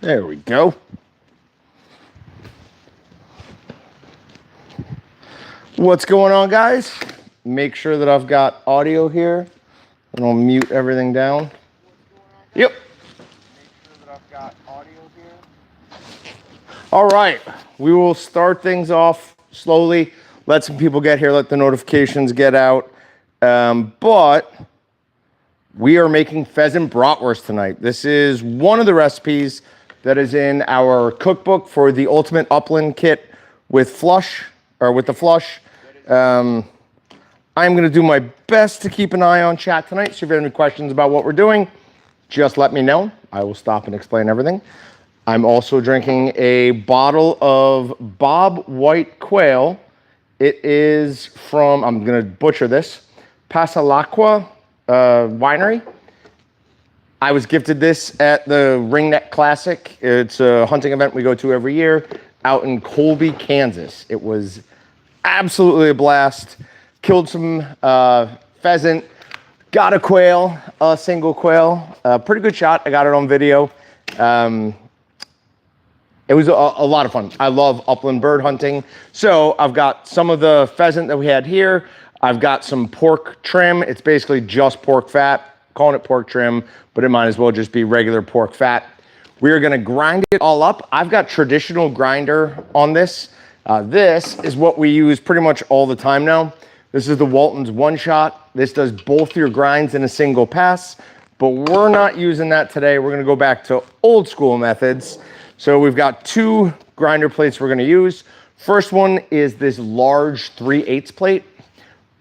There we go. What's going on, guys? Make sure that I've got audio here, and I'll mute everything down. Yep. Make sure that I've got audio here. All right, we will start things off slowly. Let some people get here, let the notifications get out. But we are making pheasant bratwurst tonight. This is one of the recipes that is in our cookbook for the Ultimate Upland Kit with flush, or with the flush. I'm going to do my best to keep an eye on chat tonight. So if you have any questions about what we're doing, just let me know. I will stop and explain everything. I'm also drinking a bottle of Bob White Quail. It is from, I'm going to butcher this, Pasalacqua Winery. I was gifted this at the Ringneck Classic. It's a hunting event we go to every year out in Colby, Kansas. It was absolutely a blast. Killed some pheasant, got a quail, a single quail. Pretty good shot. I got it on video. It was a lot of fun. I love upland bird hunting. So I've got some of the pheasant that we had here. I've got some pork trim. It's basically just pork fat. Calling it pork trim, but it might as well just be regular pork fat. We are gonna grind it all up. I've got traditional grinder on this. This is what we use pretty much all the time now. This is the Walton's One Shot. This does both your grinds in a single pass, but we're not using that today. We're gonna go back to old school methods. So we've got two grinder plates we're gonna use. First one is this large 3/8 plate.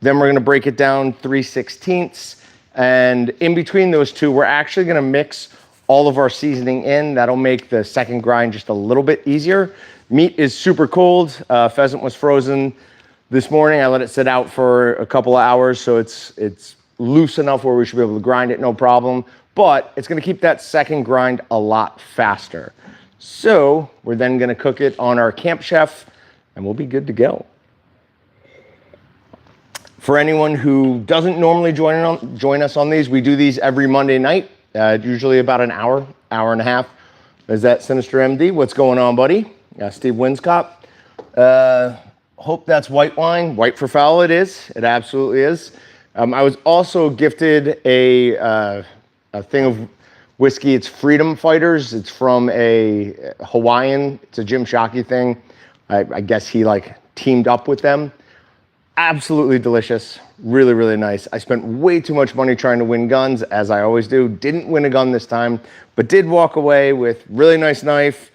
Then we're gonna break it down 3/16. And in between those two, we're actually gonna mix all of our seasoning in. That'll make the second grind just a little bit easier. Meat is super cold. Pheasant was frozen this morning. I let it sit out for a couple of hours, so it's loose enough where we should be able to grind it, no problem. But it's gonna keep that second grind a lot faster. So we're then gonna cook it on our Camp Chef, and we'll be good to go. For anyone who doesn't normally join us on these, we do these every Monday night, usually about an hour and a half. Is that Sinister MD? What's going on, buddy? Steve Winscott. Hope that's white wine. White for fowl it is. It absolutely is. I was also gifted a thing of whiskey. It's Freedom Fighters. It's from a Hawaiian. It's a Jim Shockey thing. I guess he like teamed up with them. Absolutely delicious. Really, really nice. I spent way too much money trying to win guns, as I always do. Didn't win a gun this time, but did walk away with really nice knife,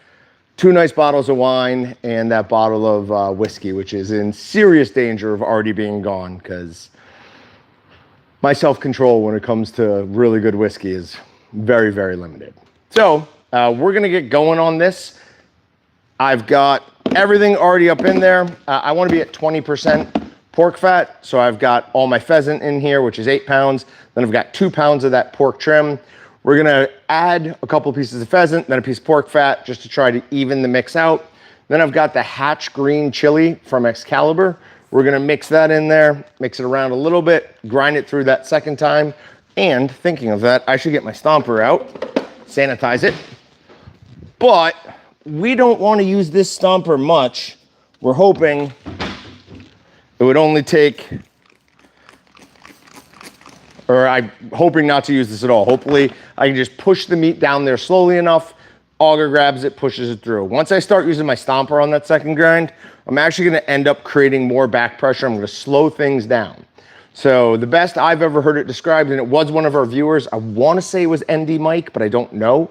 2 nice bottles of wine, and that bottle of whiskey, which is in serious danger of already being gone because my self-control when it comes to really good whiskey is very, very limited. So we're gonna get going on this. I've got everything already up in there. I wanna be at 20% pork fat. So I've got all my pheasant in here, which is 8 pounds. Then I've got 2 pounds of that pork trim. We're gonna add a couple pieces of pheasant, then a piece of pork fat, just to try to even the mix out. Then I've got the Hatch green chili from Excalibur. We're gonna mix that in there, mix it around a little bit, grind it through that second time. And thinking of that, I should get my stomper out, sanitize it. But we don't wanna use this stomper much. We're hoping it would only take, or I'm hoping not to use this at all. Hopefully I can just push the meat down there slowly enough, auger grabs it, pushes it through. Once I start using my stomper on that second grind, I'm actually gonna end up creating more back pressure. I'm gonna slow things down. So the best I've ever heard it described, and it was one of our viewers, I wanna say it was ND Mike, but I don't know,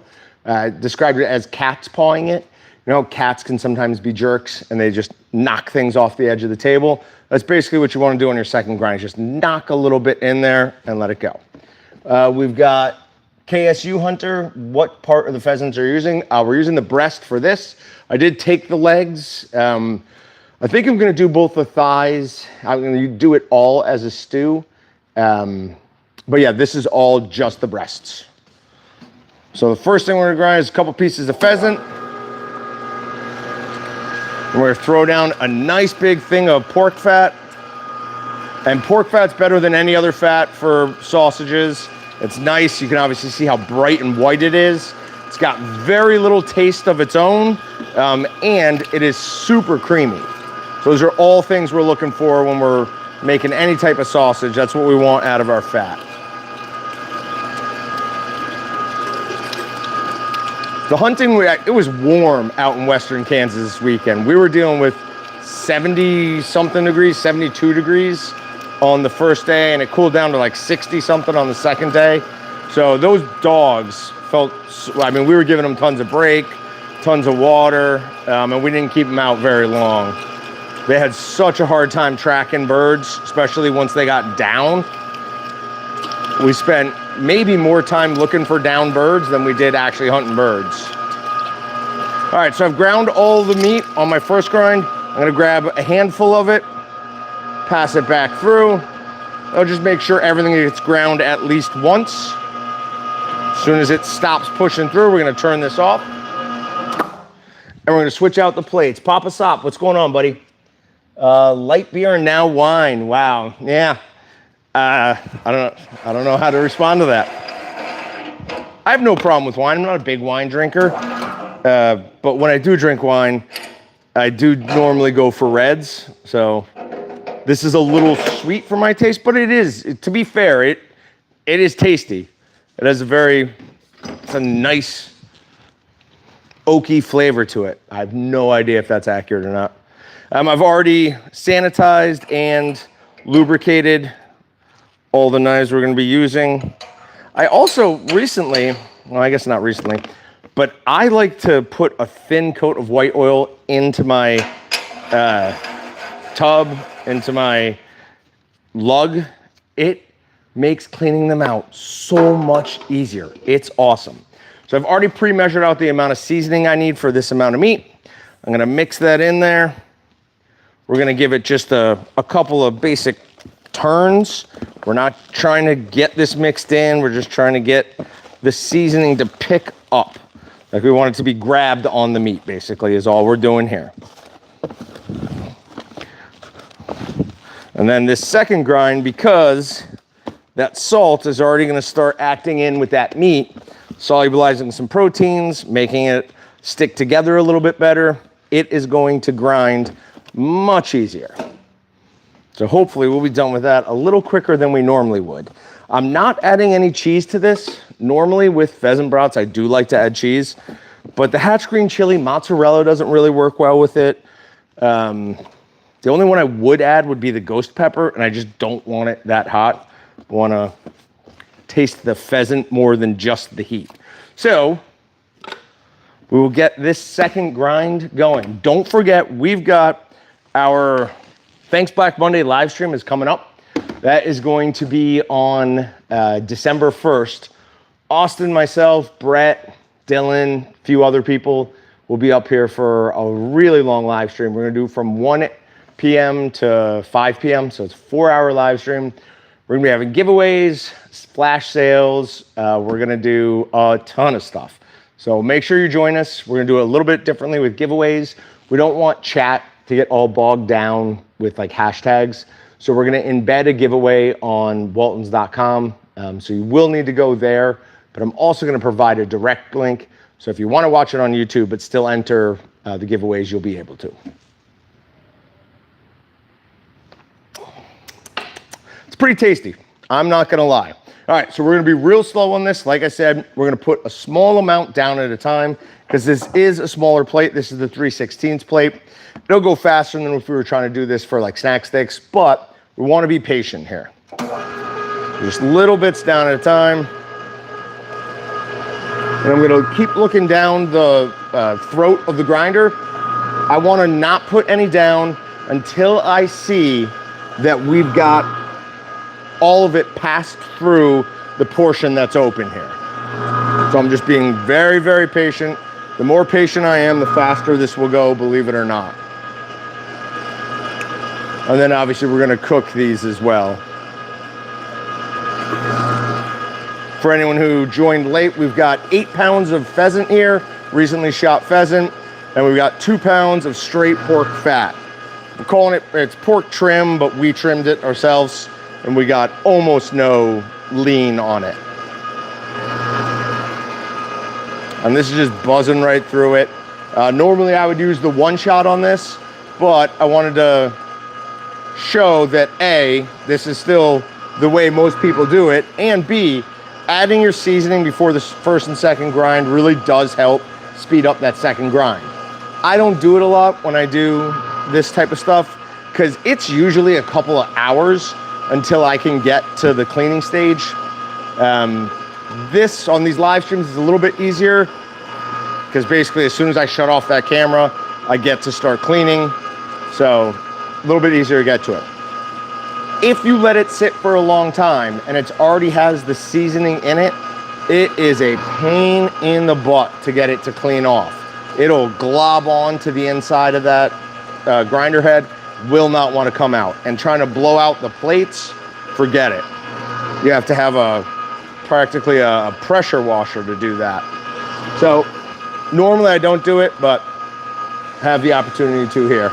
described it as cat's pawing it. You know, cats can sometimes be jerks and they just knock things off the edge of the table. That's basically what you want to do on your second grind. Just knock a little bit in there and let it go. We've got KSU Hunter. What part of the pheasants are you using? We're using the breast for this. I did take the legs. I think I'm going to do both the thighs. I'm going to do it all as a stew. But yeah, this is all just the breasts. So the first thing we're going to grind is a couple pieces of pheasant. And we're gonna throw down a nice big thing of pork fat. And pork fat's better than any other fat for sausages. It's nice. You can obviously see how bright and white it is. It's got very little taste of its own, and it is super creamy. So those are all things we're looking for when we're making any type of sausage. That's what we want out of our fat. The hunting, it was warm out in western Kansas this weekend. We were dealing with 70 something degrees, 72 degrees on the first day, and it cooled down to like 60 something on the second day. So those dogs felt, I mean, we were giving them tons of break, tons of water, and we didn't keep them out very long. They had such a hard time tracking birds, especially once they got down. We spent maybe more time looking for down birds than we did actually hunting birds. All right, so I've ground all the meat on my first grind. I'm gonna grab a handful of it, pass it back through. I'll just make sure everything gets ground at least once. As soon as it stops pushing through, we're gonna turn this off. And we're gonna switch out the plates. Papa Sop, what's going on, buddy? Light beer and now wine. Wow, yeah. I don't know how to respond to that. I have no problem with wine. I'm not a big wine drinker. But when I do drink wine, I do normally go for reds. So this is a little sweet for my taste, but it is, to be fair, it is tasty. It has it's a nice oaky flavor to it. I have no idea if that's accurate or not. I've already sanitized and lubricated all the knives we're gonna be using. I also recently, well, I guess not recently, but I like to put a thin coat of white oil into my tub, into my lug. It makes cleaning them out so much easier. It's awesome. So I've already pre-measured out the amount of seasoning I need for this amount of meat. I'm gonna mix that in there. We're gonna give it just a couple of basic turns. We're not trying to get this mixed in. We're just trying to get the seasoning to pick up. Like we want it to be grabbed on the meat, basically, is all we're doing here. And then this second grind, because that salt is already gonna start acting in with that meat, solubilizing some proteins, making it stick together a little bit better, it is going to grind much easier. So hopefully we'll be done with that a little quicker than we normally would. I'm not adding any cheese to this. Normally with pheasant brats, I do like to add cheese, but the Hatch green chili mozzarella doesn't really work well with it. The only one I would add would be the ghost pepper, and I just don't want it that hot. I want to taste the pheasant more than just the heat. So we will get this second grind going. Don't forget, we've got our Thanks Black Monday live stream is coming up. That is going to be on December 1st. Austin, myself, Brett, Dylan, a few other people will be up here for a really long live stream. We're gonna do from 1 p.m. to 5 p.m. So it's a 4-hour live stream. We're gonna be having giveaways, flash sales. We're gonna do a ton of stuff. So make sure you join us. We're gonna do it a little bit differently with giveaways. We don't want chat to get all bogged down with like hashtags. So we're gonna embed a giveaway on waltons.com. So you will need to go there, but I'm also gonna provide a direct link. So if you wanna watch it on YouTube, but still enter the giveaways, you'll be able to. It's pretty tasty, I'm not gonna lie. All right, so we're gonna be real slow on this. Like I said, we're gonna put a small amount down at a time because this is a smaller plate. This is the 3/16 plate. It'll go faster than if we were trying to do this for like snack sticks, but we wanna be patient here. Just little bits down at a time. And I'm gonna keep looking down the throat of the grinder. I wanna not put any down until I see that we've got all of it passed through the portion that's open here. So I'm just being very, very patient. The more patient I am, the faster this will go, believe it or not. And then obviously we're gonna cook these as well. For anyone who joined late, we've got 8 pounds of pheasant here, recently shot pheasant, and we've got 2 pounds of straight pork fat. We're calling it, it's pork trim, but we trimmed it ourselves, and we got almost no lean on it. And this is just buzzing right through it. Normally I would use the one shot on this, but I wanted to show that A, this is still the way most people do it, and B, adding your seasoning before the first and second grind really does help speed up that second grind. I don't do it a lot when I do this type of stuff because it's usually a couple of hours until I can get to the cleaning stage. This on these live streams is a little bit easier because basically as soon as I shut off that camera, I get to start cleaning. So a little bit easier to get to it. If you let it sit for a long time and it already has the seasoning in it, it is a pain in the butt to get it to clean off. It'll glob on to the inside of that grinder head, will not want to come out. And trying to blow out the plates, forget it. You have to have practically a pressure washer to do that. So normally I don't do it, but have the opportunity to here.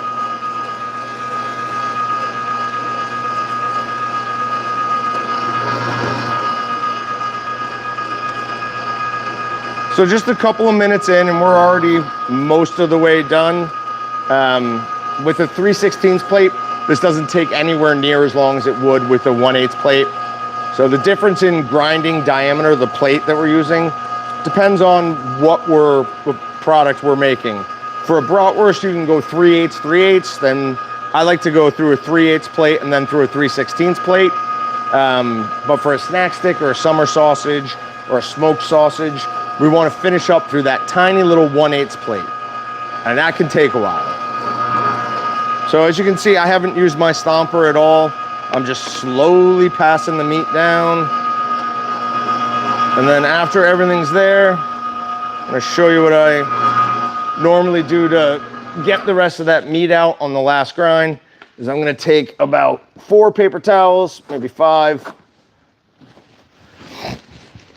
So just a couple of minutes in and we're already most of the way done. With a 3/16 plate, this doesn't take anywhere near as long as it would with a 1/8 plate. So the difference in grinding diameter of the plate that we're using depends on what product we're making. For a bratwurst, you can go 3/8, then I like to go through a 3/8 plate and then through a 3/16 plate. But for a snack stick or a summer sausage or a smoked sausage, we want to finish up through that tiny little 1/8 plate. And that can take a while. So as you can see, I haven't used my stomper at all. I'm just slowly passing the meat down. And then after everything's there, I'm gonna show you what I normally do to get the rest of that meat out on the last grind. Is I'm gonna take about 4 paper towels, maybe 5.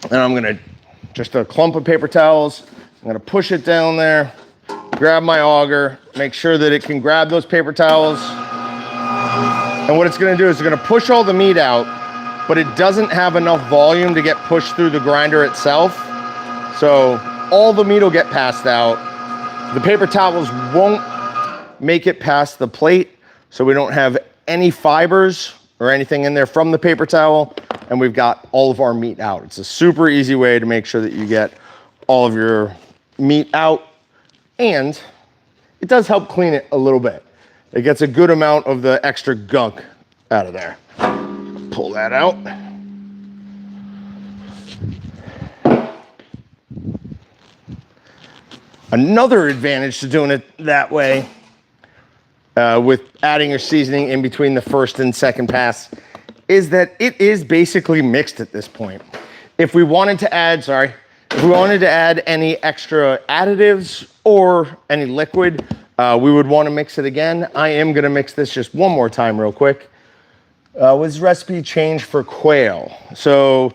And I'm gonna, just a clump of paper towels, I'm gonna push it down there, grab my auger, make sure that it can grab those paper towels. And what it's gonna do is it's gonna push all the meat out, but it doesn't have enough volume to get pushed through the grinder itself. So all the meat will get passed out. The paper towels won't make it past the plate, so we don't have any fibers or anything in there from the paper towel, and we've got all of our meat out. It's a super easy way to make sure that you get all of your meat out, and it does help clean it a little bit. It gets a good amount of the extra gunk out of there. Pull that out. Another advantage to doing it that way, with adding your seasoning in between the first and second pass, is that it is basically mixed at this point. If we wanted to add, any extra additives or any liquid, we would want to mix it again. I am going to mix this just one more time real quick. Was recipe changed for quail? So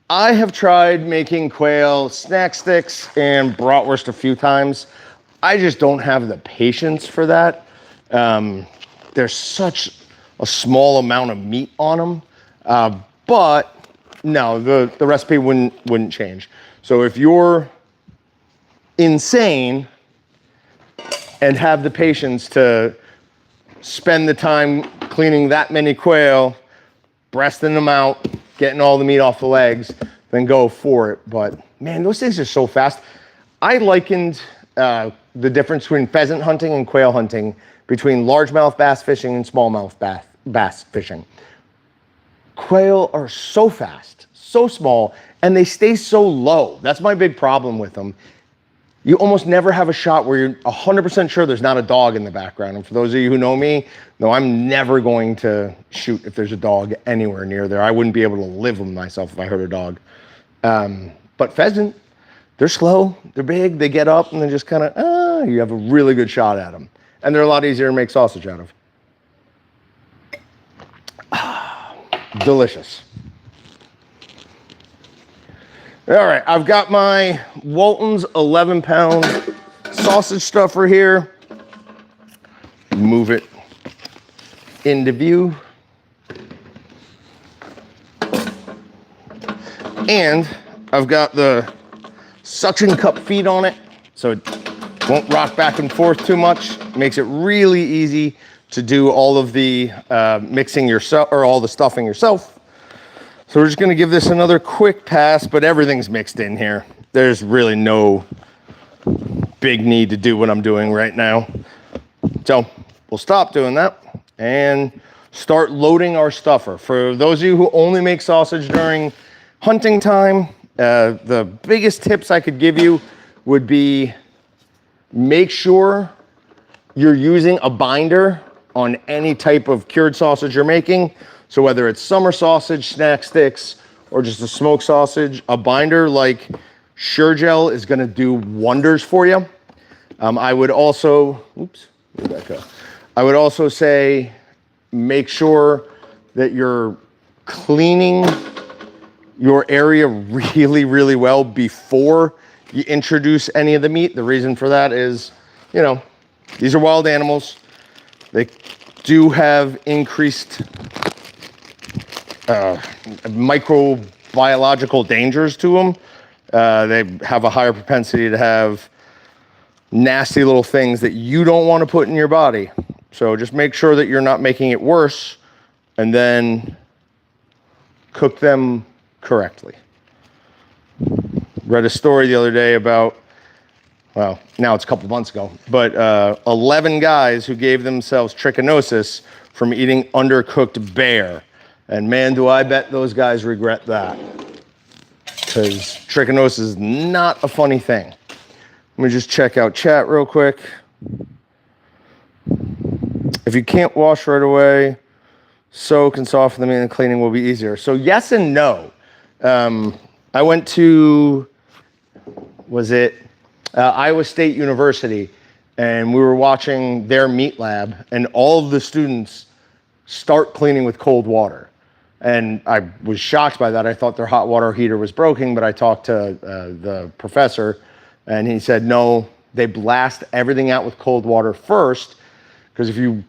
I have tried making quail snack sticks and bratwurst a few times. I just don't have the patience for that. There's such a small amount of meat on them. But no, the recipe wouldn't change. So if you're insane and have the patience to spend the time cleaning that many quail, breasting them out, getting all the meat off the legs, then go for it. But man, those things are so fast. I likened the difference between pheasant hunting and quail hunting between largemouth bass fishing and smallmouth bass fishing. Quail are so fast, so small, and they stay so low. That's my big problem with them. You almost never have a shot where you're 100% sure there's not a dog in the background. And for those of you who know me, no, I'm never going to shoot if there's a dog anywhere near there. I wouldn't be able to live with myself if I heard a dog. But pheasant, they're slow, they're big, they get up and they just kind of, you have a really good shot at them. And they're a lot easier to make sausage out of. Delicious. All right, I've got my Walton's 11-pound sausage stuffer here. Move it into view. And I've got the suction cup feet on it, so it won't rock back and forth too much. Makes it really easy to do all of the mixing yourself, or all the stuffing yourself. So we're just gonna give this another quick pass, but everything's mixed in here. There's really no big need to do what I'm doing right now. So we'll stop doing that and start loading our stuffer. For those of you who only make sausage during hunting time, the biggest tips I could give you would be make sure you're using a binder on any type of cured sausage you're making. So whether it's summer sausage, snack sticks, or just a smoked sausage, a binder like Sure-Gel is gonna do wonders for you. I would also, I would also say make sure that you're cleaning your area really, really well before you introduce any of the meat. The reason for that is, you know, these are wild animals. They do have increased microbiological dangers to them. They have a higher propensity to have nasty little things that you don't want to put in your body. So just make sure that you're not making it worse, and then cook them correctly. Read a story the other day about, well, now it's a couple months ago, but 11 guys who gave themselves trichinosis from eating undercooked bear. And man, do I bet those guys regret that. Because trichinosis is not a funny thing. Let me just check out chat real quick. If you can't wash right away, soak and soften the meat and cleaning will be easier. So yes and no. I went to, Iowa State University, and we were watching their meat lab, and all of the students start cleaning with cold water. And I was shocked by that. I thought their hot water heater was broken, but I talked to the professor, and he said, no, they blast everything out with cold water first, because if you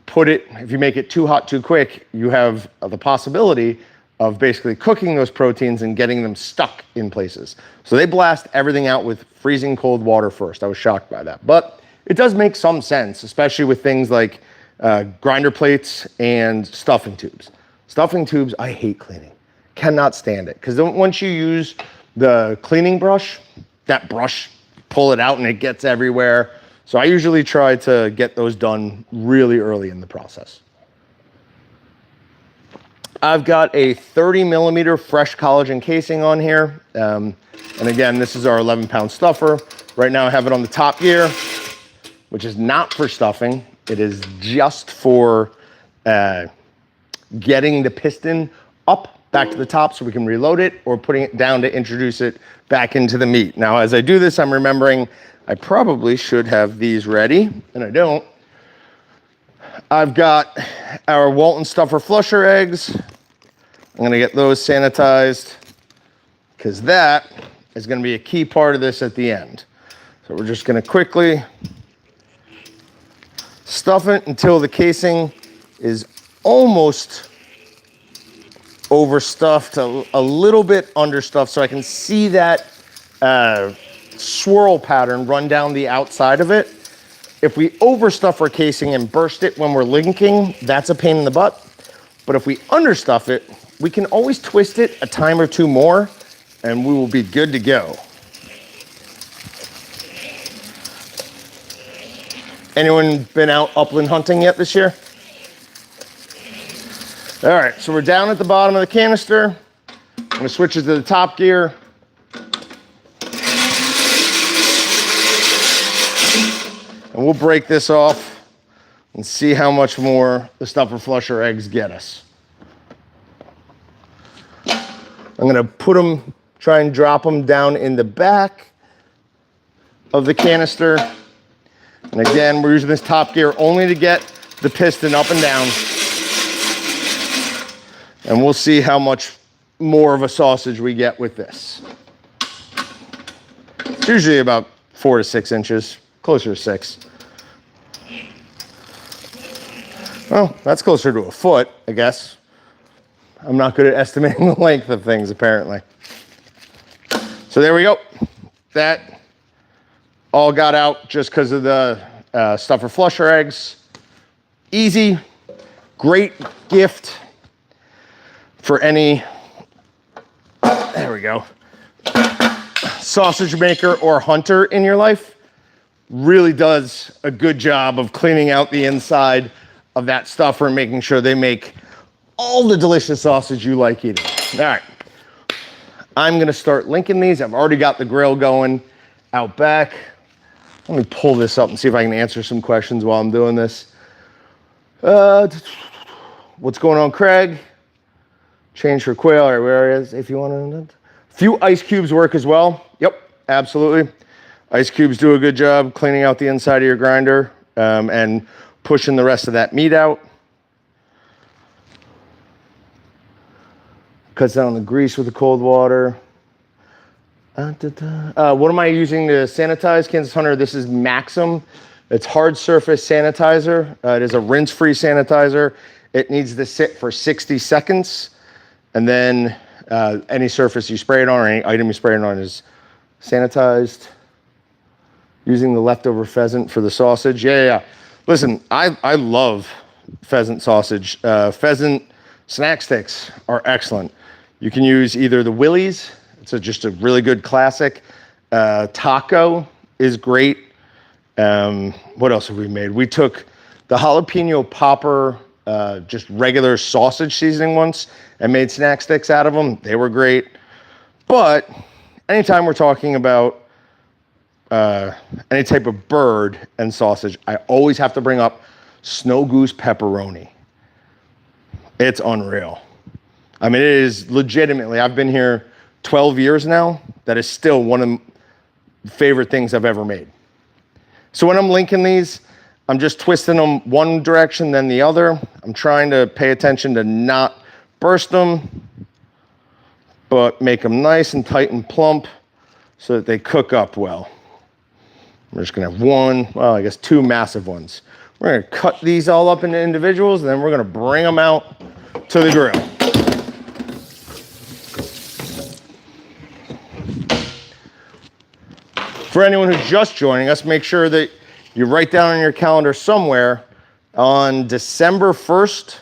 make it too hot too quick, you have the possibility of basically cooking those proteins and getting them stuck in places. So they blast everything out with freezing cold water first. I was shocked by that. But it does make some sense, especially with things like grinder plates and stuffing tubes. Stuffing tubes, I hate cleaning. Cannot stand it. Because once you use the cleaning brush, that brush, pull it out and it gets everywhere. So I usually try to get those done really early in the process. I've got a 30 millimeter fresh collagen casing on here. And again, this is our 11-pound stuffer. Right now I have it on the top gear, which is not for stuffing. It is just for getting the piston up back to the top so we can reload it, or putting it down to introduce it back into the meat. Now, as I do this, I'm remembering I probably should have these ready, and I don't. I've got our Walton stuffer flusher eggs. I'm gonna get those sanitized, because that is gonna be a key part of this at the end. So we're just gonna quickly stuff it until the casing is almost overstuffed, a little bit understuffed, so I can see that swirl pattern run down the outside of it. If we overstuff our casing and burst it when we're linking, that's a pain in the butt. But if we understuff it, we can always twist it a time or two more, and we will be good to go. Anyone been out upland hunting yet this year? All right, so we're down at the bottom of the canister. I'm gonna switch it to the top gear. And we'll break this off and see how much more the stuffer flusher eggs get us. I'm gonna put them, try and drop them down in the back of the canister. And again, we're using this top gear only to get the piston up and down. And we'll see how much more of a sausage we get with this. It's usually about 4 to 6 inches, closer to 6. Well, that's closer to a foot, I guess. I'm not good at estimating the length of things, apparently. So there we go. that all got out just because of the stuffer flusher eggs. Easy, great gift for any, there we go, sausage maker or hunter in your life. Really does a good job of cleaning out the inside of that stuffer and making sure they make all the delicious sausage you like eating. All right, I'm gonna start linking these. I've already got the grill going out back. Let me pull this up and see if I can answer some questions while I'm doing this. What's going on, Craig? Change for quail, or where is, if you want to. A few ice cubes work as well. Yep, absolutely. Ice cubes do a good job cleaning out the inside of your grinder and pushing the rest of that meat out. Cuts down the grease with the cold water. What am I using to sanitize Kansas Hunter? This is Maxim. It's hard surface sanitizer. It is a rinse-free sanitizer. It needs to sit for 60 seconds. And then any surface you spray it on or any item you spray it on is sanitized. Using the leftover pheasant for the sausage. Yeah. Listen, I love pheasant sausage. Pheasant snack sticks are excellent. You can use either the Willys. It's just a really good classic. Taco is great. What else have we made? We took the jalapeno popper, just regular sausage seasoning once, and made snack sticks out of them. They were great. But anytime we're talking about any type of bird and sausage, I always have to bring up snow goose pepperoni. It's unreal. I mean, it is legitimately, I've been here 12 years now. That is still one of the favorite things I've ever made. So when I'm linking these, I'm just twisting them one direction, then the other. I'm trying to pay attention to not burst them, but make them nice and tight and plump so that they cook up well. We're just gonna have one, well, I guess two massive ones. We're gonna cut these all up into individuals, and then we're gonna bring them out to the grill. For anyone who's just joining us, make sure that you write down on your calendar somewhere on December 1st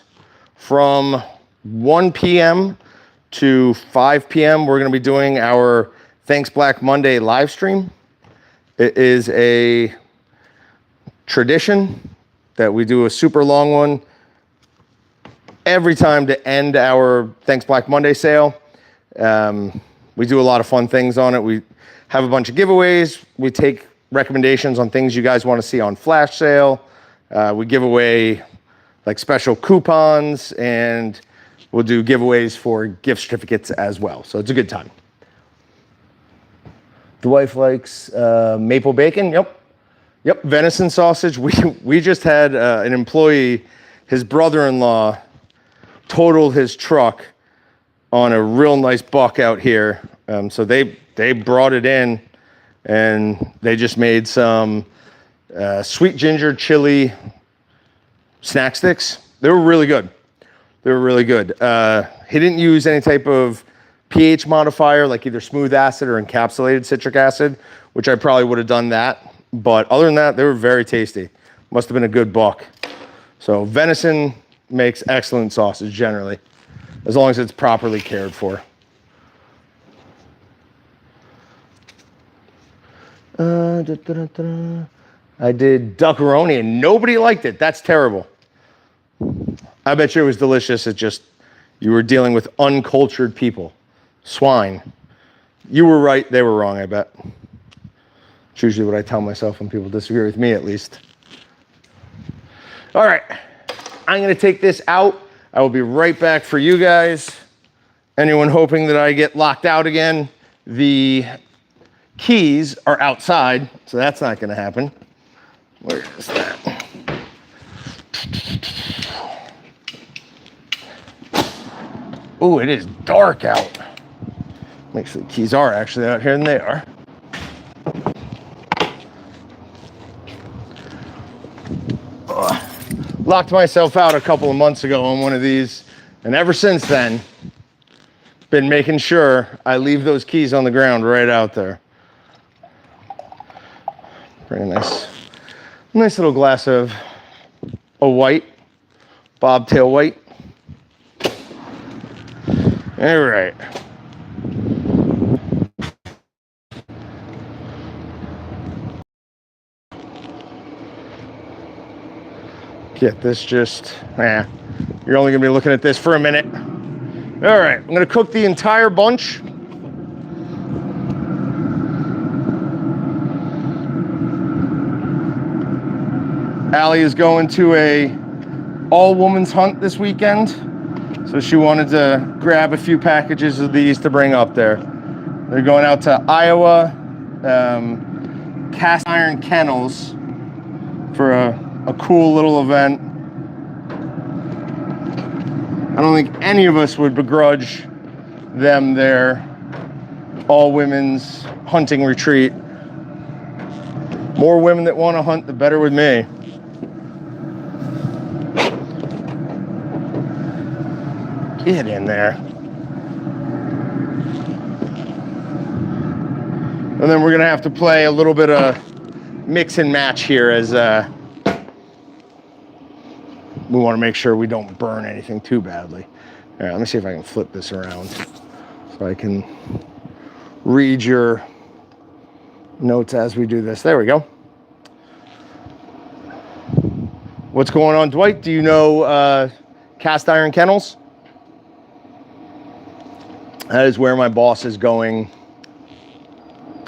from 1 p.m. to 5 p.m. We're going to be doing our Thanks Black Monday live stream. It is a tradition that we do a super long one every time to end our Thanks Black Monday sale. We do a lot of fun things on it. We have a bunch of giveaways. We take recommendations on things you guys want to see on flash sale. We give away like special coupons, and we'll do giveaways for gift certificates as well. So it's a good time. The wife likes maple bacon. Yep. Venison sausage. We just had an employee, his brother-in-law, totaled his truck on a real nice buck out here. So they brought it in, and they just made some sweet ginger chili snack sticks. They were really good. He didn't use any type of pH modifier, like either smooth acid or encapsulated citric acid, which I probably would have done that. But other than that, they were very tasty. Must have been a good buck. So venison makes excellent sausage generally, as long as it's properly cared for. I did duckaroni and nobody liked it. That's terrible. I bet you it was delicious. It just, you were dealing with uncultured people. Swine. You were right, they were wrong, I bet. It's usually what I tell myself when people disagree with me, at least. All right, I'm gonna take this out. I will be right back for you guys. Anyone hoping that I get locked out again, the keys are outside, so that's not gonna happen. Where is that? Ooh, it is dark out. Make sure the keys are actually out here, and they are. Locked myself out a couple of months ago on one of these, and ever since then, been making sure I leave those keys on the ground right out there. Pretty nice. Nice little glass of a white, bobtail white. All right. Get this just, you're only gonna be looking at this for a minute. All right, I'm gonna cook the entire bunch. Allie is going to a all-women's hunt this weekend, so she wanted to grab a few packages of these to bring up there. They're going out to Iowa, Cast Iron Kennels for a cool little event. I don't think any of us would begrudge them their all-women's hunting retreat. More women that want to hunt, the better with me. Get in there. And then we're gonna have to play a little bit of mix and match here as we want to make sure we don't burn anything too badly. All right, let me see if I can flip this around so I can read your notes as we do this. There we go. What's going on, Dwight? Do you know Cast Iron Kennels? That is where my boss is going,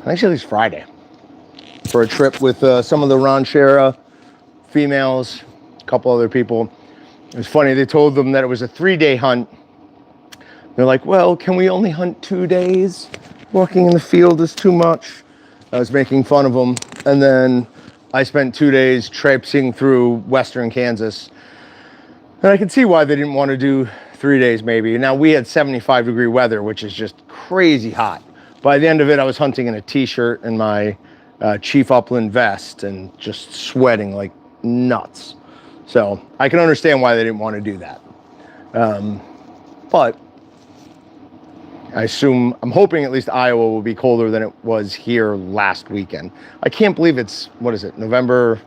actually it's Friday, for a trip with some of the ranchera females, a couple other people. It was funny, they told them that it was a 3-day hunt. They're like, well, can we only hunt 2 days? Walking in the field is too much. I was making fun of them. And then I spent 2 days traipsing through western Kansas. And I could see why they didn't want to do 3 days maybe. Now we had 75-degree weather, which is just crazy hot. By the end of it, I was hunting in a t-shirt and my Chief Upland vest and just sweating like nuts. So I can understand why they didn't want to do that. But I'm hoping at least Iowa will be colder than it was here last weekend. I can't believe it's, what is it, November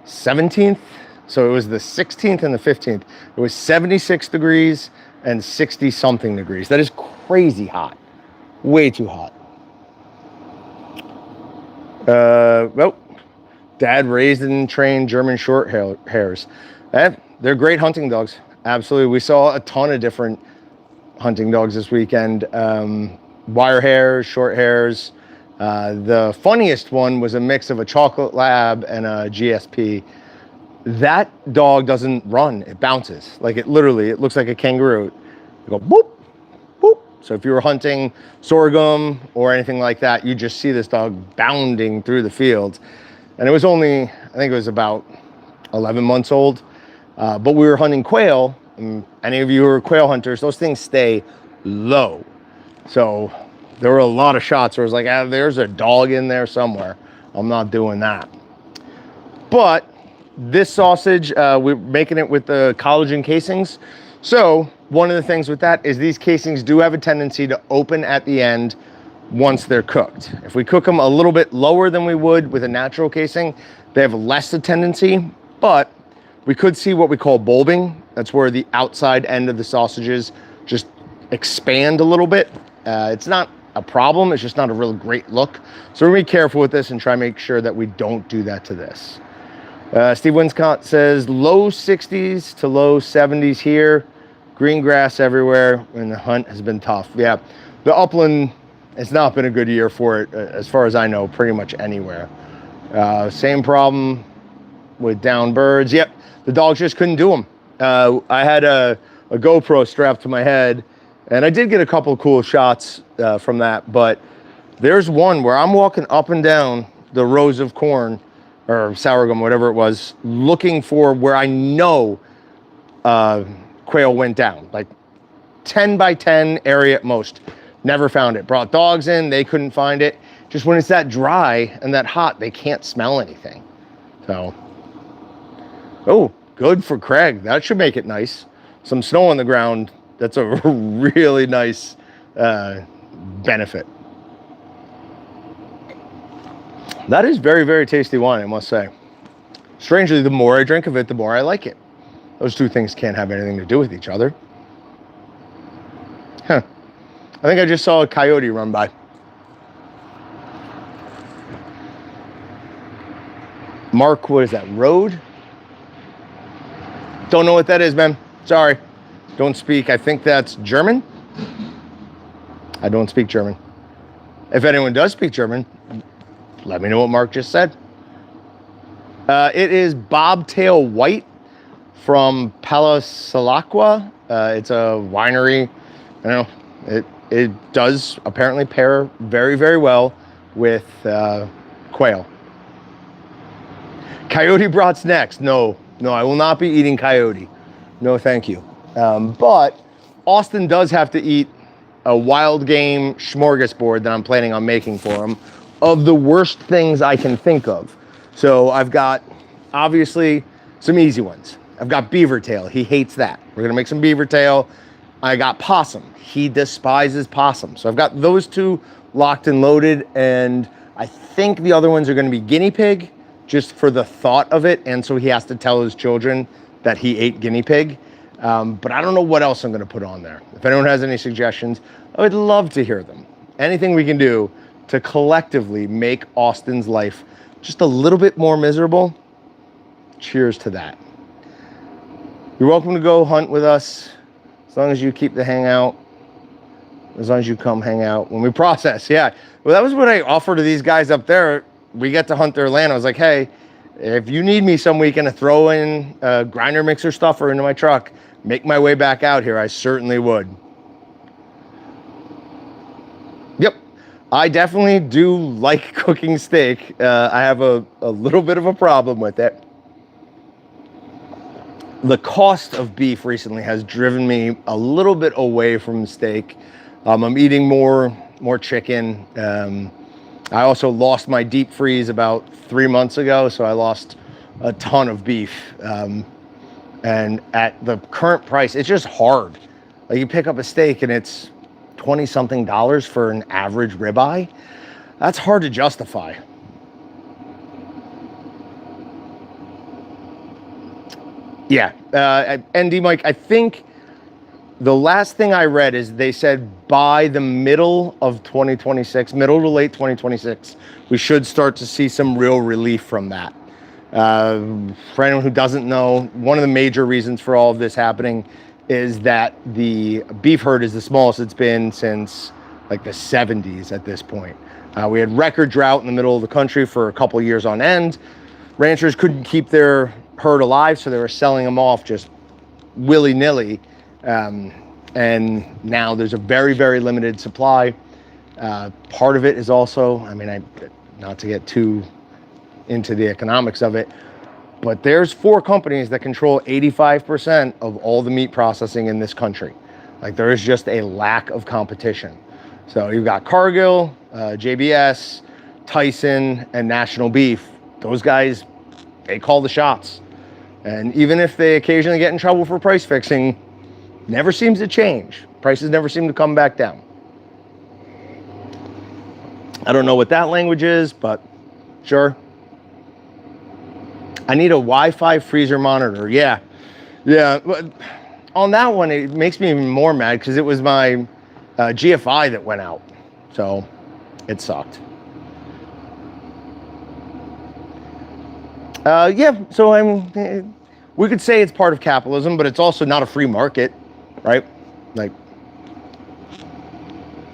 17th? So it was the 16th and the 15th. It was 76 degrees and 60 something degrees. That is crazy hot. Way too hot. Well, Dad raised and trained German short hairs. They're great hunting dogs. Absolutely. We saw a ton of different hunting dogs this weekend. Wire hairs, short hairs. The funniest one was a mix of a chocolate lab and a GSP. That dog doesn't run, it bounces. Like it looks like a kangaroo. You go boop, boop. So if you were hunting sorghum or anything like that, you just see this dog bounding through the field. And it was only, I think it was about 11 months old. But we were hunting quail. And any of you who are quail hunters, those things stay low. So there were a lot of shots where it was like, there's a dog in there somewhere. I'm not doing that. But this sausage, we're making it with the collagen casings. So one of the things with that is these casings do have a tendency to open at the end once they're cooked. If we cook them a little bit lower than we would with a natural casing, they have less a tendency, but we could see what we call bulbing. That's where the outside end of the sausages just expand a little bit. It's not a problem, it's just not a real great look. So we're gonna be careful with this and try to make sure that we don't do that to this. Steve Winscott says low 60s to low 70s here. Green grass everywhere, and the hunt has been tough. Yeah, the upland, it's not been a good year for it, as far as I know, pretty much anywhere. Same problem with down birds. Yep, the dogs just couldn't do them. I had a GoPro strapped to my head, and I did get a couple of cool shots from that, but there's one where I'm walking up and down the rows of corn, or sorghum, whatever it was, looking for where I know quail went down, like 10 by 10 area at most. Never found it. Brought dogs in, they couldn't find it. Just when it's that dry and that hot, they can't smell anything. So, oh, good for Craig. That should make it nice. Some snow on the ground, that's a really nice benefit. That is very, very tasty wine, I must say. Strangely, the more I drink of it, the more I like it. Those two things can't have anything to do with each other. Huh. I think I just saw a coyote run by. Mark, what is that, road? Don't know what that is, man. Sorry. Don't speak. I think that's German. I don't speak German. If anyone does speak German, let me know what Mark just said. It is bobtail white from Palasalacqua. It's a winery. I don't know. It does apparently pair very, very well with quail. Coyote brats next. No, I will not be eating coyote. No, thank you. But Austin does have to eat a wild game smorgasbord that I'm planning on making for him of the worst things I can think of. So I've got, obviously, some easy ones. I've got beaver tail. He hates that. We're gonna make some beaver tail. I got possum. He despises possum. So I've got those two locked and loaded, and I think the other ones are gonna be guinea pig, just for the thought of it, and so he has to tell his children that he ate guinea pig. But I don't know what else I'm gonna put on there. If anyone has any suggestions, I would love to hear them. Anything we can do to collectively make Austin's life just a little bit more miserable, cheers to that. You're welcome to go hunt with us, as long as you keep the hangout, as long as you come hang out when we process. Yeah, well, that was what I offered to these guys up there. We get to hunt their land. I was like, hey, if you need me some weekend to throw in a grinder mixer stuffer into my truck, make my way back out here, I certainly would. Yep, I definitely do like cooking steak. I have a little bit of a problem with it. The cost of beef recently has driven me a little bit away from steak. I'm eating more chicken. I also lost my deep freeze about 3 months ago, so I lost a ton of beef. And at the current price, it's just hard. Like, you pick up a steak and it's 20-something dollars for an average ribeye. That's hard to justify. Yeah, ND Mike, I think the last thing I read is they said by the middle of 2026, middle to late 2026, we should start to see some real relief from that. For anyone who doesn't know, one of the major reasons for all of this happening is that the beef herd is the smallest it's been since like the 70s at this point. We had record drought in the middle of the country for a couple of years on end. Ranchers couldn't keep their herd alive, so they were selling them off just willy-nilly. And now there's a very, very limited supply. Part of it is also, I mean, not to get too into the economics of it, but there's 4 companies that control 85% of all the meat processing in this country. Like, there is just a lack of competition. So you've got Cargill, JBS, Tyson, and National Beef. Those guys, they call the shots. And even if they occasionally get in trouble for price fixing, never seems to change. Prices never seem to come back down. I don't know what that language is, but sure. I need a Wi-Fi freezer monitor. Yeah. On that one, it makes me even more mad because it was my GFI that went out. So it sucked. Yeah, so we could say it's part of capitalism, but it's also not a free market, right? Like,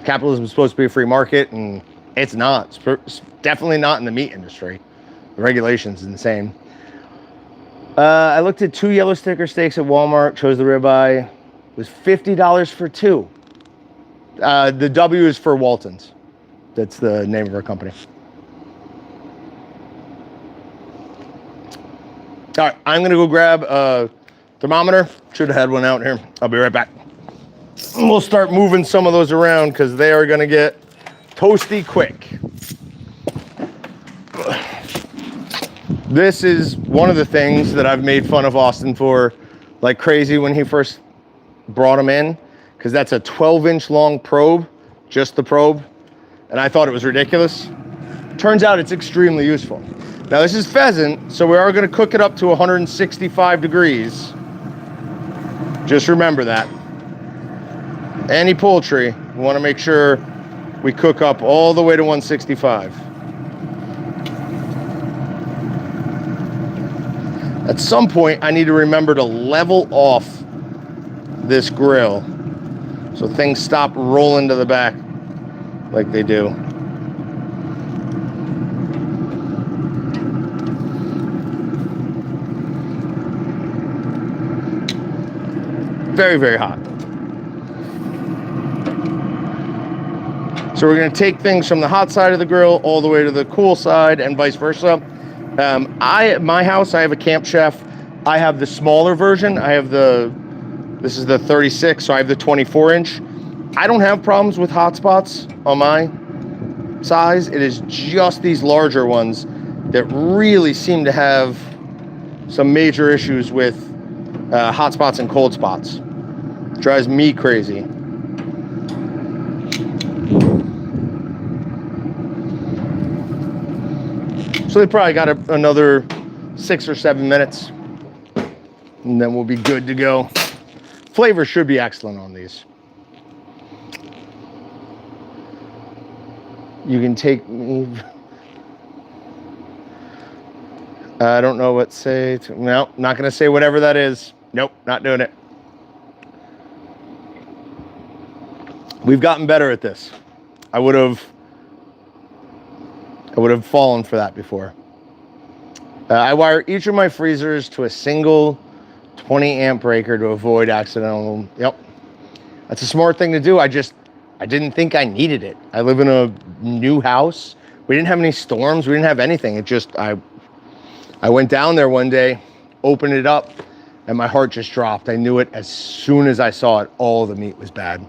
capitalism is supposed to be a free market, and it's not. It's definitely not in the meat industry. The regulation's insane. I looked at 2 yellow sticker steaks at Walmart, chose the ribeye. It was $50 for 2. The W is for Walton's. That's the name of our company. All right, I'm gonna go grab a thermometer. Should have had one out here. I'll be right back. We'll start moving some of those around because they are gonna get toasty quick. This is one of the things that I've made fun of Austin for like crazy when he first brought him in, because that's a 12-inch long probe, just the probe, and I thought it was ridiculous. Turns out it's extremely useful. Now this is pheasant, so we are going to cook it up to 165 degrees. Just remember that. Any poultry, we want to make sure we cook up all the way to 165. At some point, I need to remember to level off this grill so things stop rolling to the back like they do. Very, very hot. So we're going to take things from the hot side of the grill all the way to the cool side and vice versa. At my house, I have a camp chef. I have the smaller version. This is the 36, so I have the 24-inch. I don't have problems with hot spots on my size. It is just these larger ones that really seem to have some major issues with hot spots and cold spots. Drives me crazy. So they probably got another 6 or 7 minutes, and then we'll be good to go. Flavor should be excellent on these. You can take me. I don't know what say. No, not going to say whatever that is. Nope, not doing it. We've gotten better at this. I would have fallen for that before. I wire each of my freezers to a single 20 amp breaker to avoid accidental. Yep, that's a smart thing to do. I didn't think I needed it. I live in a new house. We didn't have any storms. We didn't have anything. I went down there one day, opened it up, and my heart just dropped. I knew it as soon as I saw it. All the meat was bad.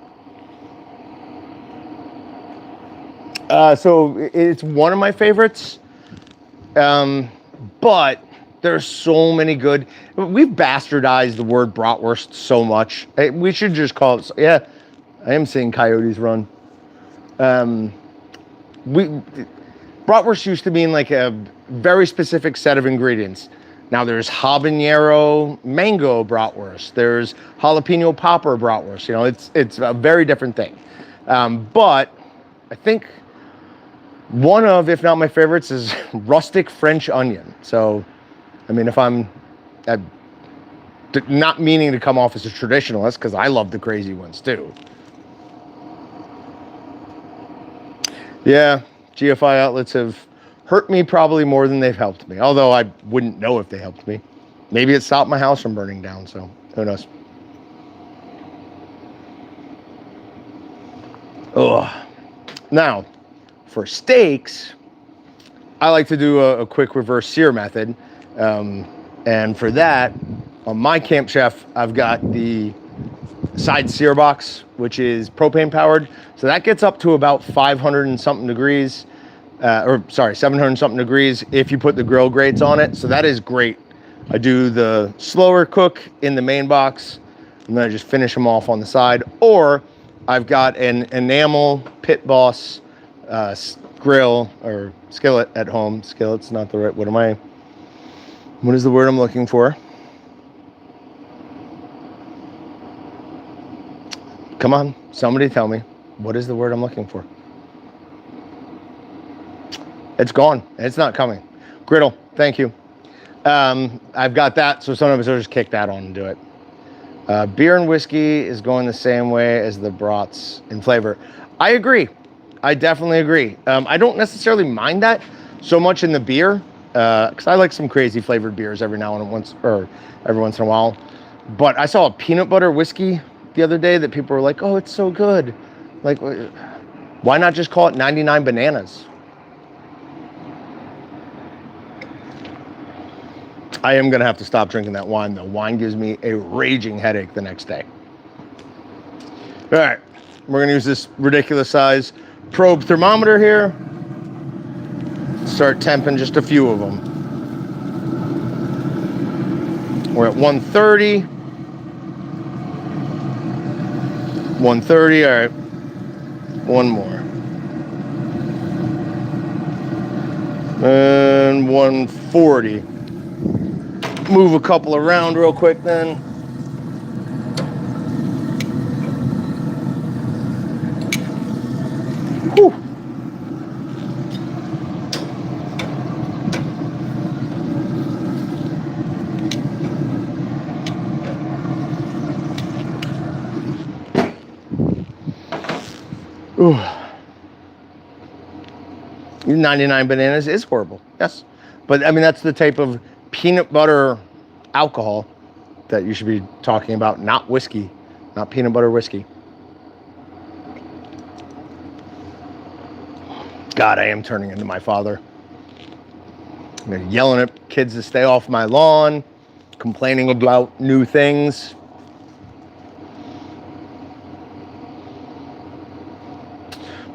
So it's one of my favorites, but there's so many good. We've bastardized the word bratwurst so much. We should just call it. Yeah, I am seeing coyotes run. Bratwurst used to mean like a very specific set of ingredients. Now there's habanero mango bratwurst. There's jalapeno popper bratwurst. You know, it's a very different thing. But I think one of, if not my favorites, is rustic French onion. So, I mean, if I'm not meaning to come off as a traditionalist, because I love the crazy ones too. Yeah, GFI outlets have hurt me probably more than they've helped me. Although I wouldn't know if they helped me. Maybe it stopped my house from burning down, so who knows. Ugh. Now, for steaks, I like to do a quick reverse sear method. And for that, on my Camp Chef, I've got the side sear box, which is propane powered. So that gets up to about 500 and something degrees, 700 and something degrees if you put the grill grates on it. So that is great. I do the slower cook in the main box, and then I just finish them off on the side. Or I've got an enamel Pit Boss grill or skillet at home. Skillet's not the right, what is the word I'm looking for? Come on, somebody tell me, what is the word I'm looking for? It's gone, it's not coming. Griddle, thank you. I've got that, so sometimes I'll just kick that on and do it. Beer and whiskey is going the same way as the brats in flavor. I agree. I definitely agree. I don't necessarily mind that so much in the beer, because I like some crazy flavored beers every once in a while. But I saw a peanut butter whiskey the other day that people were like, "Oh, it's so good." Like, why not just call it 99 bananas? I am gonna have to stop drinking that wine though. Wine gives me a raging headache the next day. All right, we're gonna use this ridiculous size probe thermometer here. Start temping just a few of them. We're at 130. 130, all right. One more. And 140. Move a couple around real quick then. Whew. Ooh. 99 bananas is horrible, yes. But I mean, that's the type of peanut butter alcohol that you should be talking about, not whiskey, not peanut butter whiskey. God, I am turning into my father. I'm yelling at kids to stay off my lawn, complaining about new things.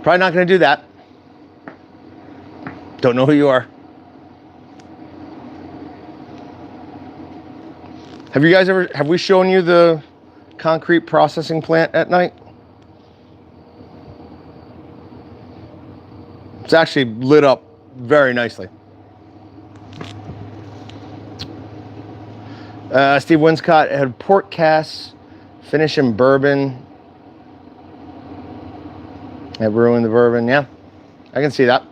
Probably not going to do that. Don't know who you are. Have we shown you the concrete processing plant at night? It's actually lit up very nicely. Steve Winscott had pork casts, finish in bourbon. That ruined the bourbon, yeah. I can see that.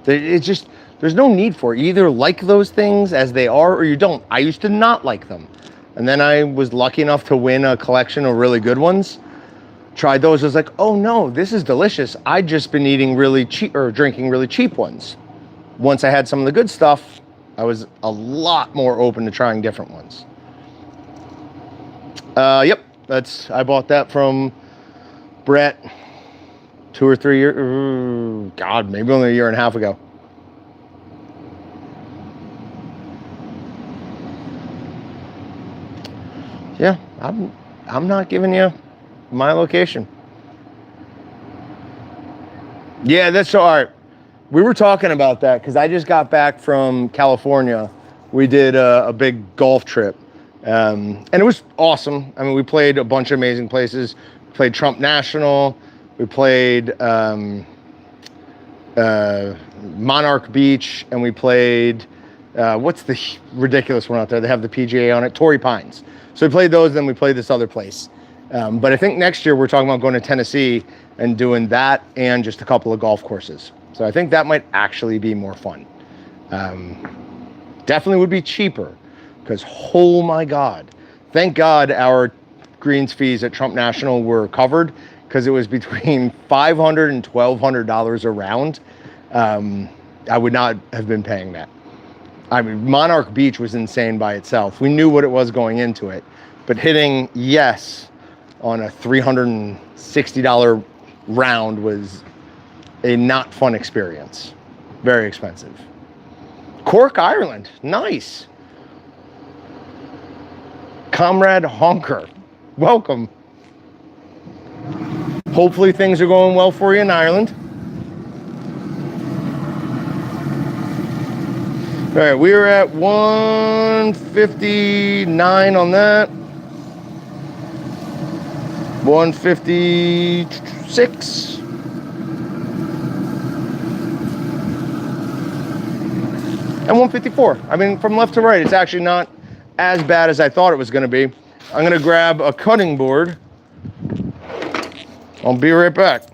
It's just, there's no need for it. You either like those things as they are or you don't. I used to not like them. And then I was lucky enough to win a collection of really good ones. Tried those, I was like, oh no, this is delicious. I'd just been eating really cheap or drinking really cheap ones. Once I had some of the good stuff, I was a lot more open to trying different ones. Yep, I bought that from Brett 2 or 3 years, God, maybe only a year and a half ago. Yeah, I'm not giving you my location. Yeah, that's all right. We were talking about that because I just got back from California. We did a big golf trip, and it was awesome. I mean, we played a bunch of amazing places. We played Trump National. We played Monarch Beach, and we played what's the ridiculous one out there? They have the PGA on it, Torrey Pines. So we played those, then we played this other place. But I think next year we're talking about going to Tennessee and doing that and just a couple of golf courses. So I think that might actually be more fun. Definitely would be cheaper because, oh my God, thank God our greens fees at Trump National were covered because it was between $500 and $1,200 a round. I would not have been paying that. I mean, Monarch Beach was insane by itself. We knew what it was going into it, but hitting yes on a $360 round was a not fun experience. Very expensive. Cork, Ireland, nice. Comrade Honker, welcome. Hopefully things are going well for you in Ireland. All right, we are at 159 on that. 156. And 154. I mean, from left to right, it's actually not as bad as I thought it was going to be. I'm going to grab a cutting board. I'll be right back.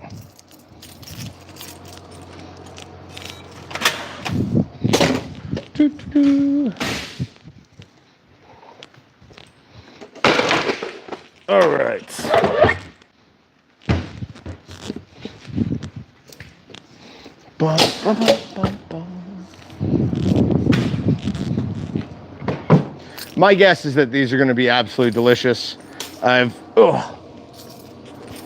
All right. My guess is that these are going to be absolutely delicious. I've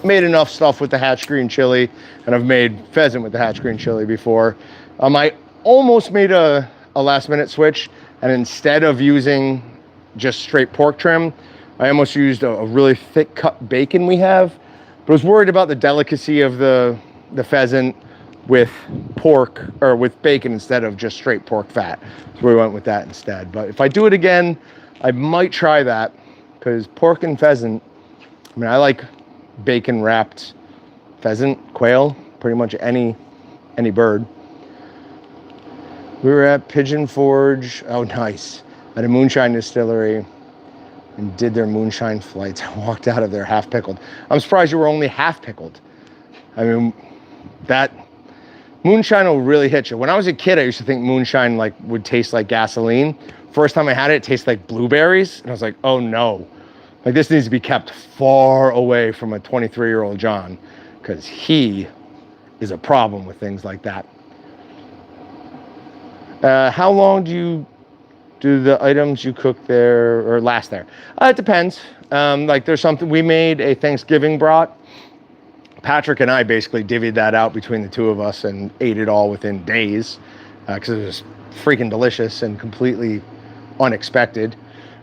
made enough stuff with the hatch green chili, and I've made pheasant with the hatch green chili before. I almost made a last minute switch, and instead of using just straight pork trim, I almost used a really thick cut bacon we have, but I was worried about the delicacy of the pheasant with pork or with bacon instead of just straight pork fat. So we went with that instead. But if I do it again, I might try that because pork and pheasant, I mean, I like bacon wrapped pheasant, quail, pretty much any bird. We were at Pigeon Forge. Oh, nice. At a moonshine distillery and did their moonshine flights. I walked out of there half pickled. I'm surprised you were only half pickled. I mean, that moonshine will really hit you. When I was a kid, I used to think moonshine like would taste like gasoline. First time I had it, it tasted like blueberries. And I was like, oh no. Like this needs to be kept far away from a 23-year-old John because he is a problem with things like that. How long do the items you cook there or last there? It depends. Like there's something, we made a Thanksgiving brat. Patrick and I basically divvied that out between the two of us and ate it all within days because it was freaking delicious and completely unexpected.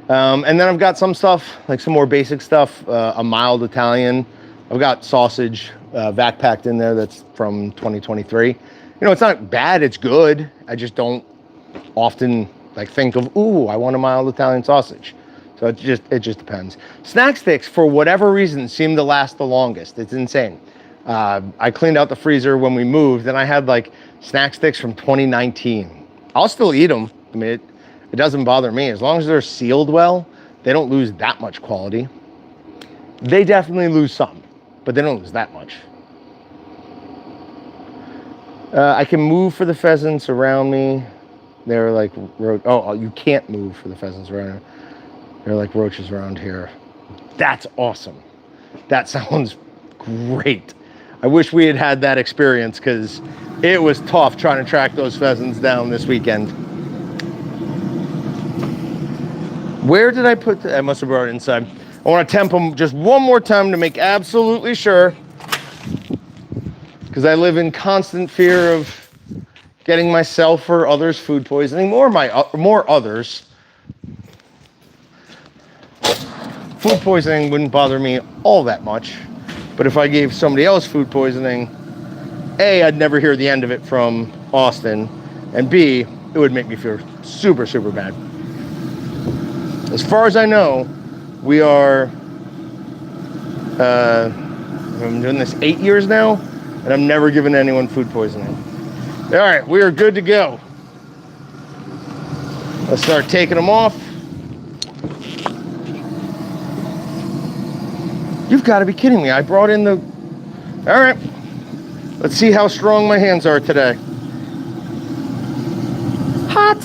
And then I've got some stuff, like some more basic stuff, a mild Italian. I've got sausage vac packed in there that's from 2023. You know, it's not bad, it's good. I just don't often like think of, ooh, I want a mild Italian sausage. So it just depends. Snack sticks, for whatever reason, seem to last the longest. It's insane. I cleaned out the freezer when we moved, and I had like snack sticks from 2019. I'll still eat them. I mean, it doesn't bother me. As long as they're sealed well, they don't lose that much quality. They definitely lose some, but they don't lose that much. I can move for the pheasants around me. They're like, oh, you can't move for the pheasants around here. They're like roaches around here. That's awesome. That sounds great. I wish we had had that experience because it was tough trying to track those pheasants down this weekend. Where did I put I must have brought it inside. I want to temp them just one more time to make absolutely sure, because I live in constant fear of getting myself or others food poisoning, more others. Food poisoning wouldn't bother me all that much, but if I gave somebody else food poisoning, A, I'd never hear the end of it from Austin, and B, it would make me feel super, super bad. As far as I know, we are, I'm doing this 8 years now, and I've never given anyone food poisoning. All right, we are good to go. Let's start taking them off. You've got to be kidding me. I brought in the... All right. Let's see how strong my hands are today. Hot.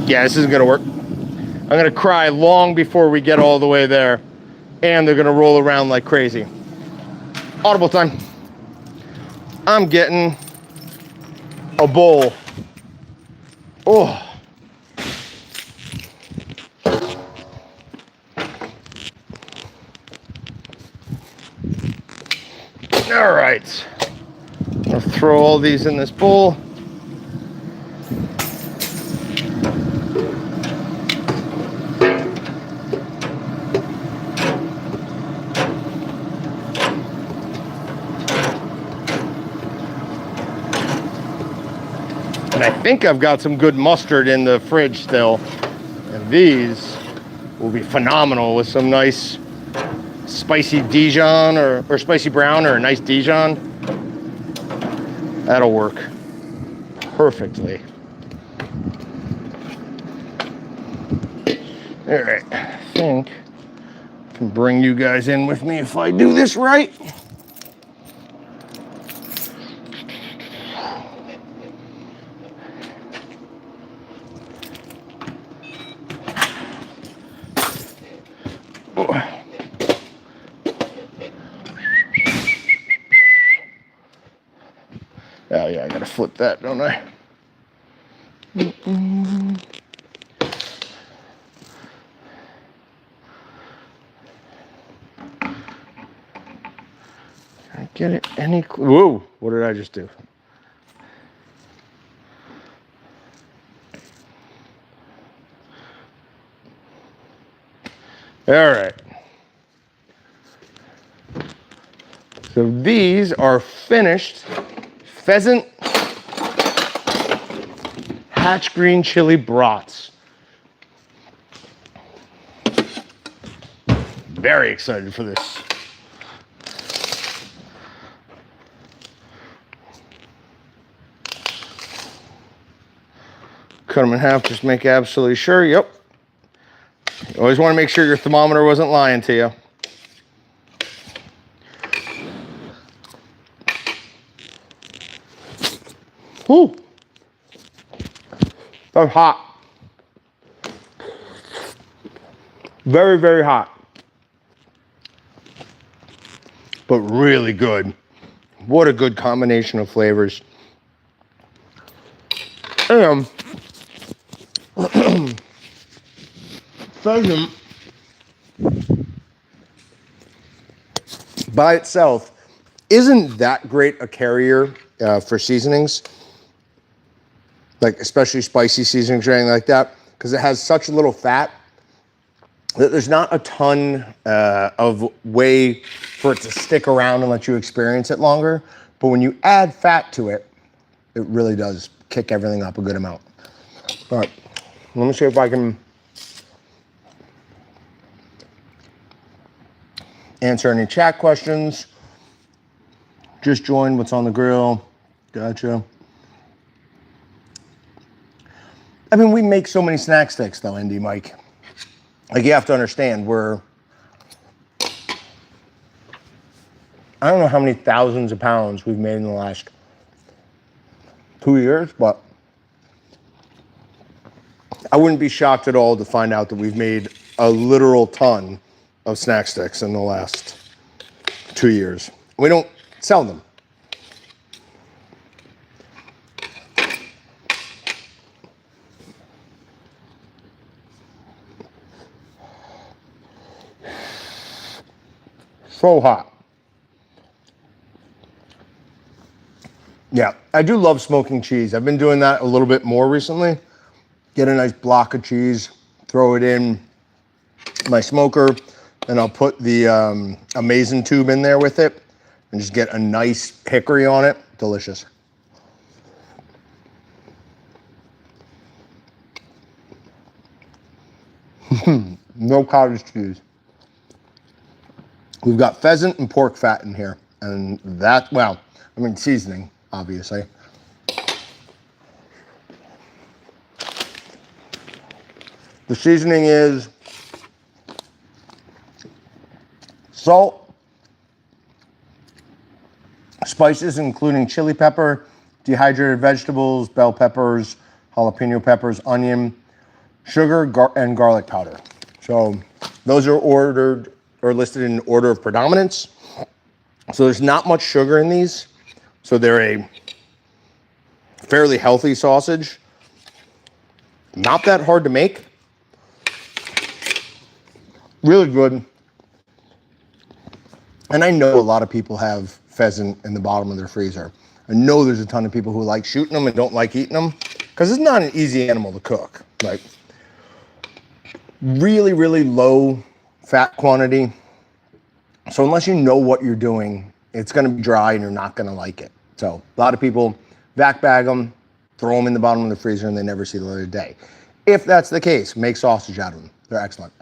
Yeah, this isn't going to work. I'm going to cry long before we get all the way there. And they're going to roll around like crazy. Audible time. I'm getting a bowl. Oh. All right. I'll throw all these in this bowl. And I think I've got some good mustard in the fridge still. And these will be phenomenal with some nice spicy Dijon or spicy brown or a nice Dijon. That'll work perfectly. All right, I think I can bring you guys in with me if I do this right. Oh yeah, I gotta flip that, don't I? Can I get it any... Whoa, what did I just do? All right. So these are finished pheasant hatch green chili brats. Very excited for this. Cut them in half, just make absolutely sure. Yep. You always want to make sure your thermometer wasn't lying to you. Whew. That's hot. Very, very hot. But really good. What a good combination of flavors. And Pheasant by itself isn't that great a carrier for seasonings, like especially spicy seasonings or anything like that, because it has such little fat that there's not a ton of way for it to stick around and let you experience it longer. But when you add fat to it, it really does kick everything up a good amount. All right, let me see if I can answer any chat questions. Just joined, what's on the grill? Gotcha. I mean, we make so many snack sticks though, Indy, Mike. Like, you have to understand, I don't know how many thousands of pounds we've made in the last 2 years, but I wouldn't be shocked at all to find out that we've made a literal ton of snack sticks in the last 2 years. We don't sell them. So hot. Yeah, I do love smoking cheese. I've been doing that a little bit more recently. Get a nice block of cheese, throw it in my smoker, and I'll put the Amazing tube in there with it and just get a nice hickory on it. Delicious. No cottage cheese. We've got pheasant and pork fat in here. And that, well, I mean, seasoning, obviously. The seasoning is salt, spices including chili pepper, dehydrated vegetables, bell peppers, jalapeno peppers, onion, sugar, and garlic powder. So those are ordered or listed in order of predominance. So there's not much sugar in these. So they're a fairly healthy sausage. Not that hard to make. Really good. And I know a lot of people have pheasant in the bottom of their freezer. I know there's a ton of people who like shooting them and don't like eating them, because it's not an easy animal to cook. Like, really, really low fat quantity. So unless you know what you're doing, it's going to be dry and you're not going to like it. So a lot of people vac bag them, throw them in the bottom of the freezer, and they never see the light of day. If that's the case, make sausage out of them. They're excellent.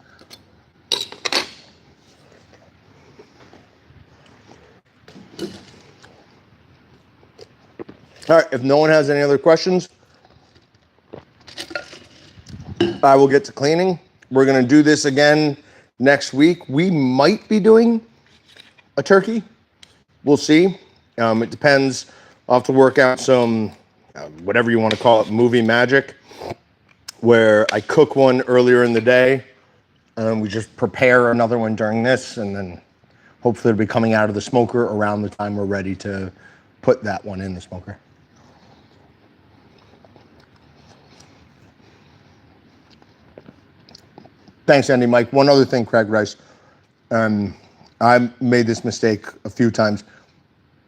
All right, if no one has any other questions, I will get to cleaning. We're going to do this again next week. We might be doing a turkey. We'll see. It depends. I'll have to work out some, whatever you want to call it, movie magic, where I cook one earlier in the day, and we just prepare another one during this, and then hopefully it'll be coming out of the smoker around the time we're ready to put that one in the smoker. Thanks, Andy. Mike, one other thing, Craig Rice. I've made this mistake a few times.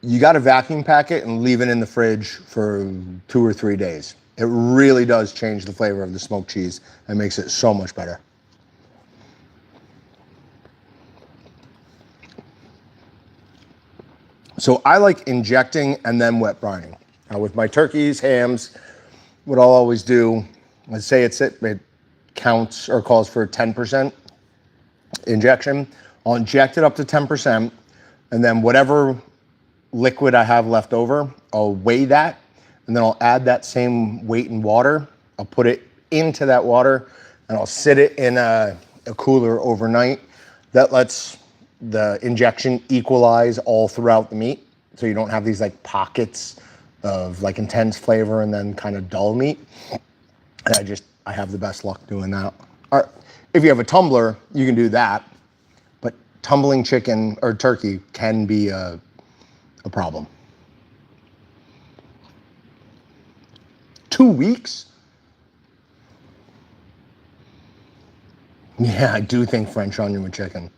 You got to vacuum pack it and leave it in the fridge for 2 or 3 days. It really does change the flavor of the smoked cheese and makes it so much better. So I like injecting and then wet brining. Now with my turkeys, hams, what I'll always do, let's say it counts or calls for 10% injection. I'll inject it up to 10%, and then whatever liquid I have left over, I'll weigh that, and then I'll add that same weight in water I'll put it into that water and I'll sit it in a cooler overnight. That lets the injection equalize all throughout the meat, so you don't have these like pockets of like intense flavor and then kind of dull meat. And I have the best luck doing that. Or if you have a tumbler, you can do that, but tumbling chicken or turkey can be a problem. 2 weeks? Yeah, I do think French onion with chicken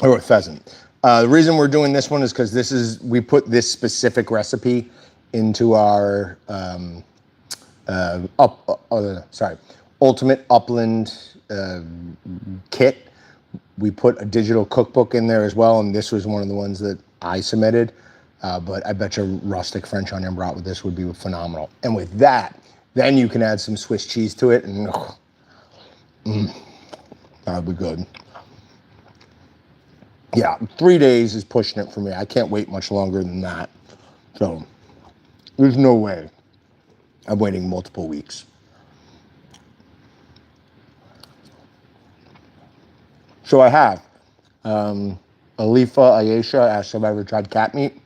or with pheasant. The reason we're doing this one is because we put this specific recipe into our Ultimate Upland kit. We put a digital cookbook in there as well, and this was one of the ones that I submitted. But I bet you rustic French onion brat with this would be phenomenal. And with that, then you can add some Swiss cheese to it, and that'd be good. Yeah, 3 days is pushing it for me. I can't wait much longer than that. So there's no way I'm waiting multiple weeks. So I have. Alifa Ayesha asked if I ever tried cat meat.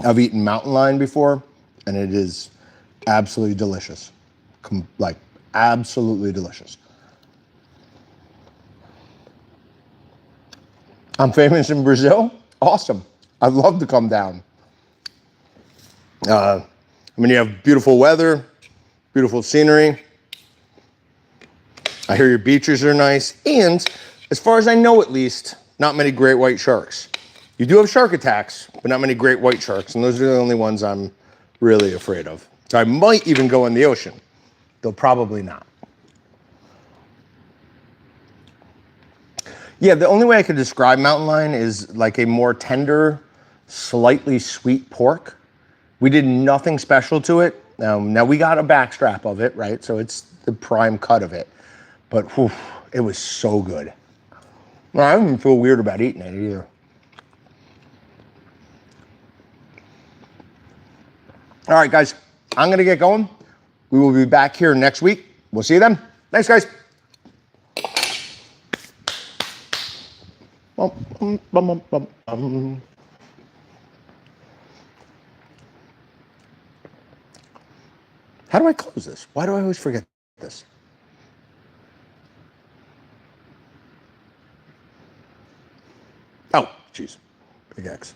I've eaten mountain lion before, and it is absolutely delicious. Like, absolutely delicious. I'm famous in Brazil? Awesome. I'd love to come down. I mean, you have beautiful weather, beautiful scenery. I hear your beaches are nice. And as far as I know, at least, not many great white sharks. You do have shark attacks, but not many great white sharks. And those are the only ones I'm really afraid of. So I might even go in the ocean, though probably not. Yeah, the only way I could describe mountain lion is like a more tender, slightly sweet pork. We did nothing special to it. Now we got a backstrap of it, right? So it's the prime cut of it. But whew, it was so good. Well, I don't even feel weird about eating it either. All right, guys, I'm going to get going. We will be back here next week. We'll see you then. Thanks, guys. How do I close this? Why do I always forget this? Oh, jeez. Big X.